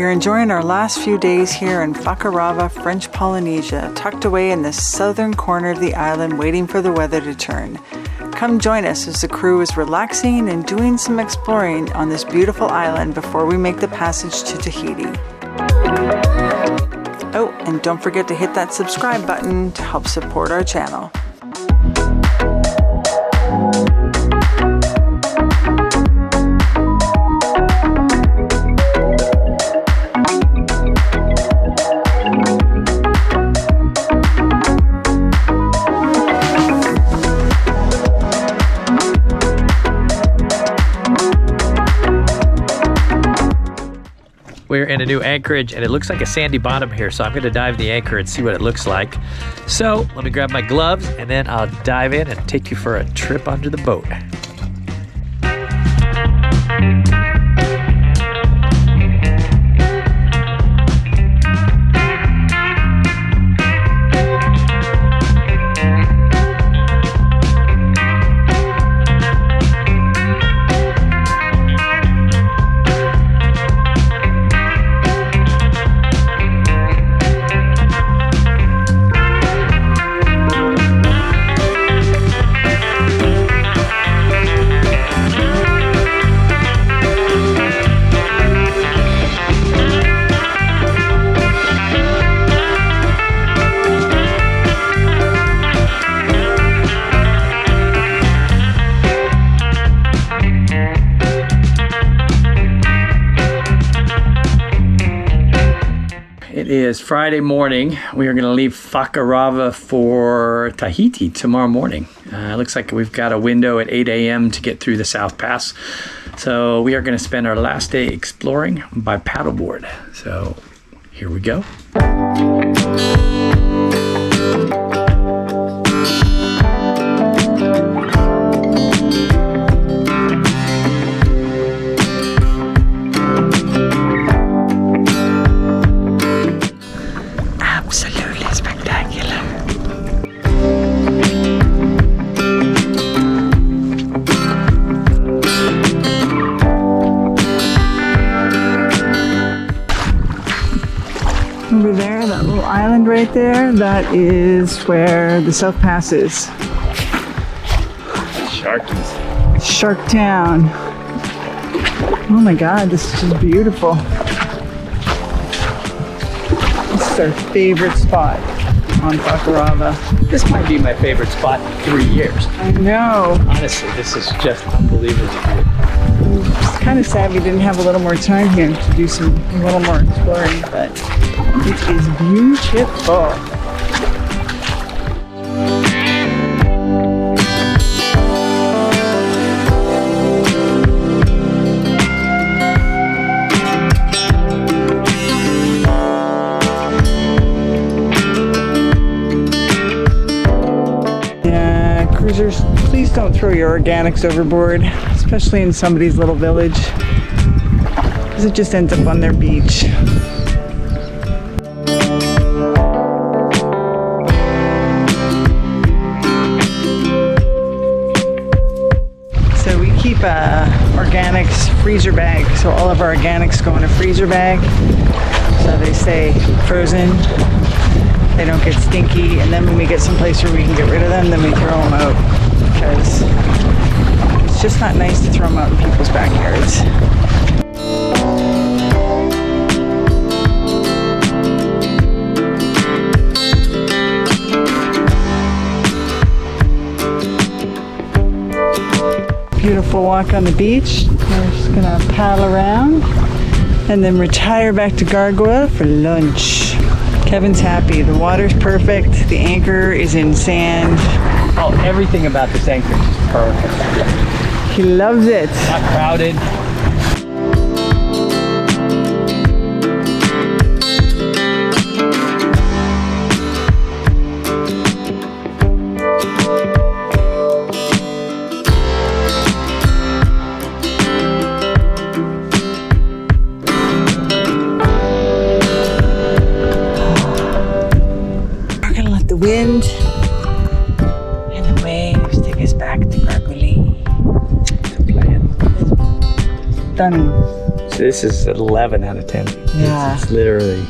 We are enjoying our last few days here in Whakarava, French Polynesia, tucked away in the southern corner of the island, waiting for the weather to turn. Come join us as the crew is relaxing and doing some exploring on this beautiful island before we make the passage to Tahiti. Oh, and don't forget to hit that subscribe button to help support our channel. We're in a new Anchorage and it looks like a sandy bottom here, so I'm going to dive the anchor and see what it looks like. So let me grab my gloves and then I'll dive in and take you for a trip under the boat. It is Friday morning. We are going to leave Whakarava for Tahiti tomorrow morning. It looks like we've got a window at 8 a.m. to get through the South Pass. So we are going to spend our last day exploring by paddleboard. So here we go. Over there, that little island right there, that is where the South Pass is. Sharkies. Shark Town. Oh my God, this is just beautiful. This is our favorite spot on Whakarava. This might be my favorite spot in 3 years. I know. Honestly, this is just unbelievably good. It's kind of sad we didn't have a little more time here to do a little more exploring, but it is beautiful. Yeah, cruisers, please don't throw your organics overboard, especially in somebody's little village, because it just ends up on their beach. So we keep a organics freezer bag, so all of our organics go in a freezer bag, so they stay frozen, they don't get stinky, and then when we get someplace where we can get rid of them, then we throw them out, because it's just not nice to throw them out in people's backyards. Beautiful walk on the beach. We're just gonna paddle around and then retire back to Gargoyle for lunch. Kevin's happy. The water's perfect. The anchor is in sand. Oh, everything about this anchor is perfect. He loves it. Not crowded. Wind and the waves take us back to Gargoyle. Stunning. Stunning. It's This is 11 out of 10. Yeah. It's literally.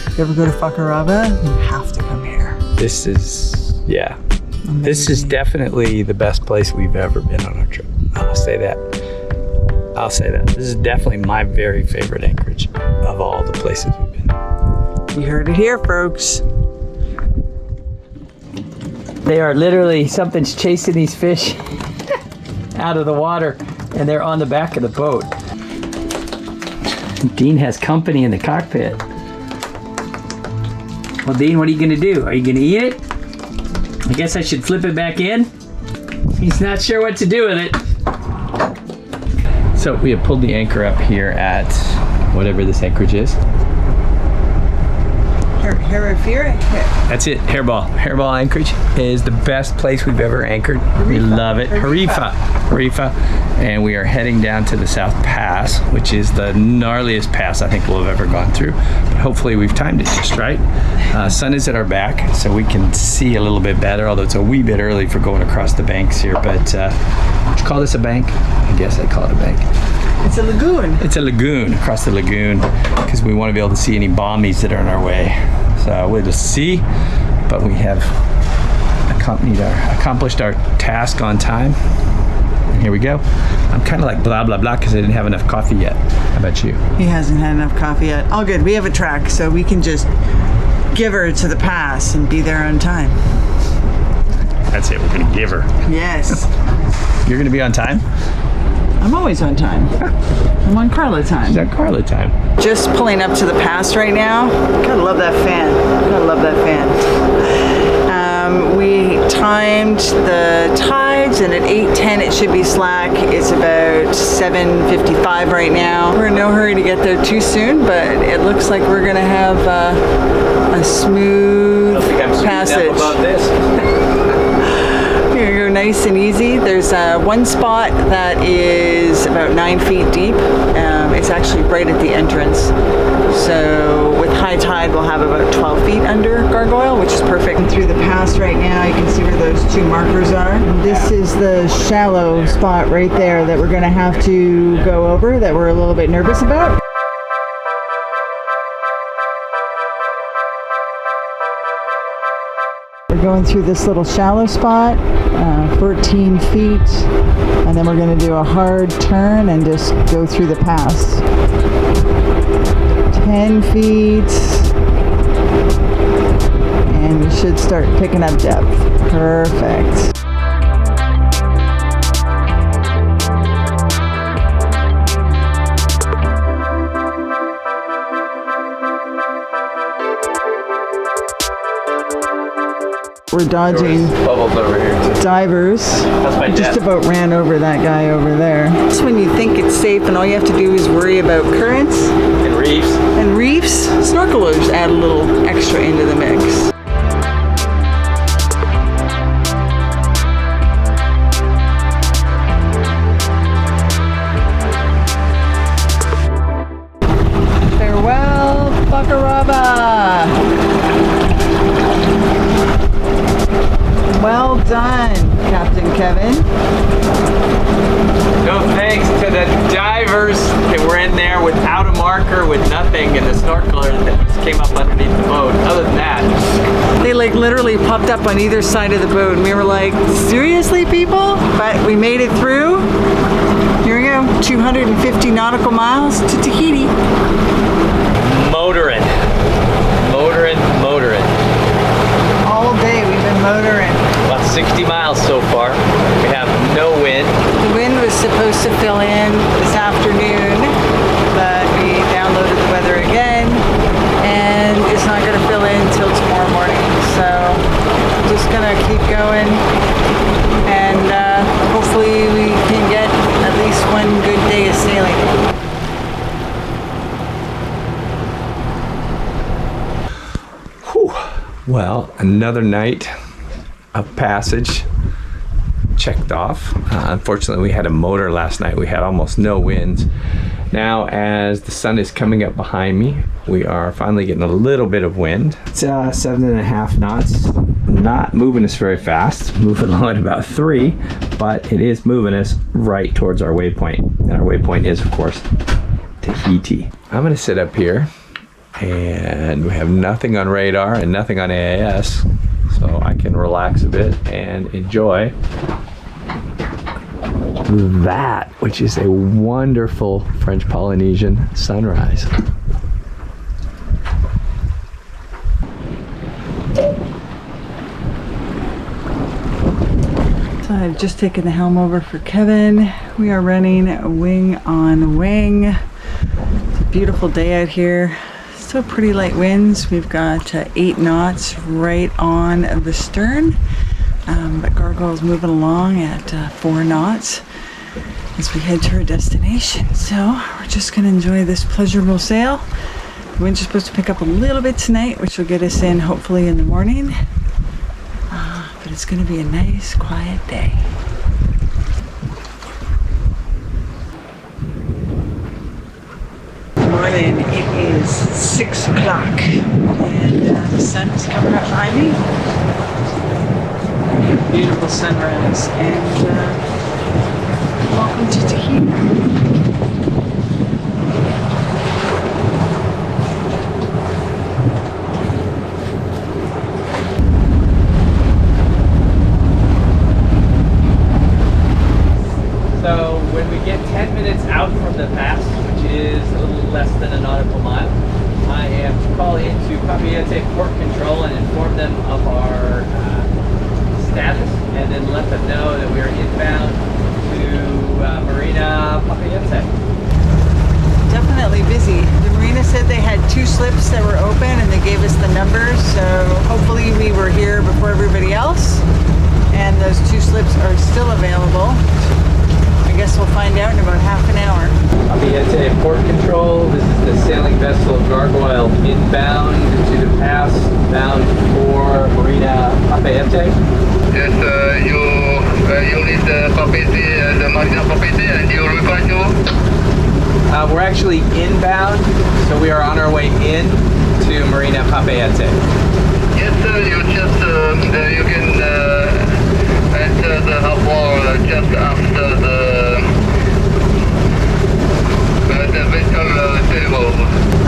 If you ever go to Whakarava, you have to come here. This is, yeah. Amazing. This is definitely the best place we've ever been on our trip. I'll say that. This is definitely my very favorite Anchorage of all the places we've been. You heard it here, folks. They are literally, something's chasing these fish out of the water, and they're on the back of the boat. Dean has company in the cockpit. Well, Dean, what are you gonna do? Are you gonna eat it? I guess I should flip it back in. He's not sure what to do with it. So we have pulled the anchor up here at whatever this anchorage is. Hirifa. That's it, Hairball Anchorage is the best place we've ever anchored. We love it. Hirifa. And we are heading down to the South Pass, which is the gnarliest pass I think we'll have ever gone through. But hopefully we've timed it just right. Sun is at our back, so we can see a little bit better, although it's a wee bit early for going across the banks here. But would you call this a bank? I guess I call it a bank. It's a lagoon. It's a lagoon, across the lagoon, because we want to be able to see any bombies that are in our way. So we'll just see, but we have accomplished our task on time. And here we go. I'm kind of like blah, blah, blah, because I didn't have enough coffee yet. How about you? He hasn't had enough coffee yet. All good. We have a track, so we can just give her to the pass and be there on time. That's it. We're going to give her. Yes. You're going to be on time? I'm always on time. I'm on Carla time. She's on Carla time. Just pulling up to the pass right now. Gotta love that fan. We timed the tides, and at 8:10 it should be slack. It's about 7:55 right now. We're in no hurry to get there too soon, but it looks like we're gonna have a smooth passage. Above this. Here you go, nice and easy. There's one spot that is about 9 feet deep. It's actually right at the entrance. So with high tide, we'll have about 12 feet under gargoyle, which is perfect. And through the pass right now, you can see where those two markers are. And this is the shallow spot right there that we're gonna have to go over, that we're a little bit nervous about. We're going through this little shallow spot, 14 feet, and then we're going to do a hard turn and just go through the pass. 10 feet, and we should start picking up depth. Perfect. We're dodging Bubbles over here too. divers. That's my Just dad. about ran over that guy over there. That's when you think it's safe and all you have to do is worry about currents And reefs. and reefs. Snorkelers add a little extra into the mix. Farewell, Whakarava. Well done, Captain Kevin. No thanks to the divers that were in there without a marker, with nothing, and the snorkeler that just came up underneath the boat. Other than that, They like literally popped up on either side of the boat and we were like, seriously people? But we made it through. Here we go, 250 nautical miles to Tahiti. motoring. All day we've been motoring. About 60 miles so far. We have no wind. The wind was supposed to fill in this afternoon, but we downloaded the weather again, and it's not going to fill in until tomorrow morning. So I'm just going to keep going, and hopefully we can get at least one good day of sailing. Well, another night of passage checked off. Unfortunately, we had a motor last night. We had almost no winds. Now, as the sun is coming up behind me, we are finally getting a little bit of wind. It's 7.5 knots. Not moving us very fast, moving along at about 3, but it is moving us right towards our waypoint. And our waypoint is, of course, Tahiti. I'm gonna sit up here, and we have nothing on radar and nothing on AIS, so I can relax a bit and enjoy that, which is a wonderful French Polynesian sunrise. So I've just taken the helm over for Kevin. We are running wing on wing. It's a beautiful day out here. Still pretty light winds. We've got 8 knots right on the stern, but Gargoyle's moving along at 4 knots as we head to our destination. So we're just going to enjoy this pleasurable sail. The wind's supposed to pick up a little bit tonight, which will get us in hopefully in the morning. But it's going to be a nice, quiet day. Morning, it is 6 o'clock, and the sun is coming up behind me. Beautiful sunrise, and welcome to Tahiti. So when we get 10 minutes out from the pass, which is a little less than a nautical mile, I am to call into Papiete Port Control and inform them of our status, and then let them know that we are inbound to Marina Papiete. Definitely busy. The marina said they had 2 slips that were open, and they gave us the numbers, so hopefully we were here before everybody else, and those 2 slips are still available. I guess we'll find out in about half an hour. Papiete Port Control, this is the sailing vessel Gargoyle inbound to the pass, bound for Marina Papiete. Yes, you need the Papiete, the Marina Papiete, and you require to? We're actually inbound, so we are on our way in to Marina Papiete. Yes, sir, you just, you can enter the harbor just after the vessel table.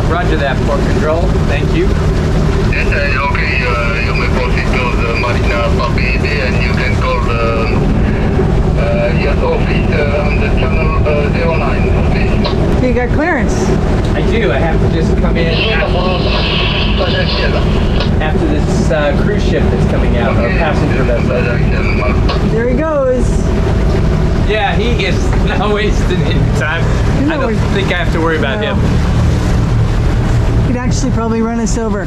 Roger that, Port Control. Thank you. Yes, okay, you may proceed to the Marina Papiete, and you can call the yes office on the channel 09, please. You got clearance. I do. I have to just come in after this cruise ship that's coming out, or passenger vessel. There he goes. Yeah, he is not wasting any time. I don't think I have to worry about him. He'd actually probably run us over.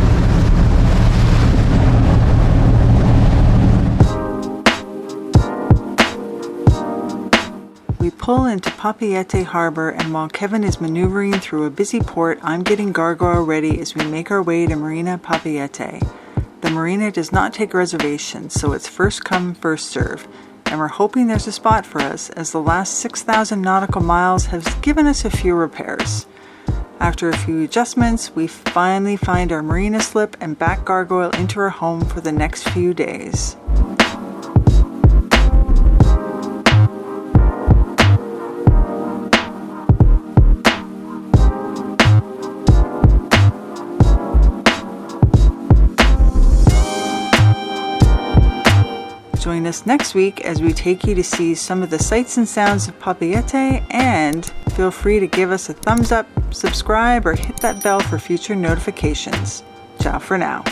We pull into Papiete Harbor, and while Kevin is maneuvering through a busy port, I'm getting Gargoyle ready as we make our way to Marina Papiete. The marina does not take reservations, so it's first come, first serve, and we're hoping there's a spot for us, as the last 6,000 nautical miles has given us a few repairs. After a few adjustments, we finally find our marina slip and back Gargoyle into her home for the next few days. Join us next week as we take you to see some of the sights and sounds of Papiete, and feel free to give us a thumbs up, subscribe, or hit that bell for future notifications. Ciao for now.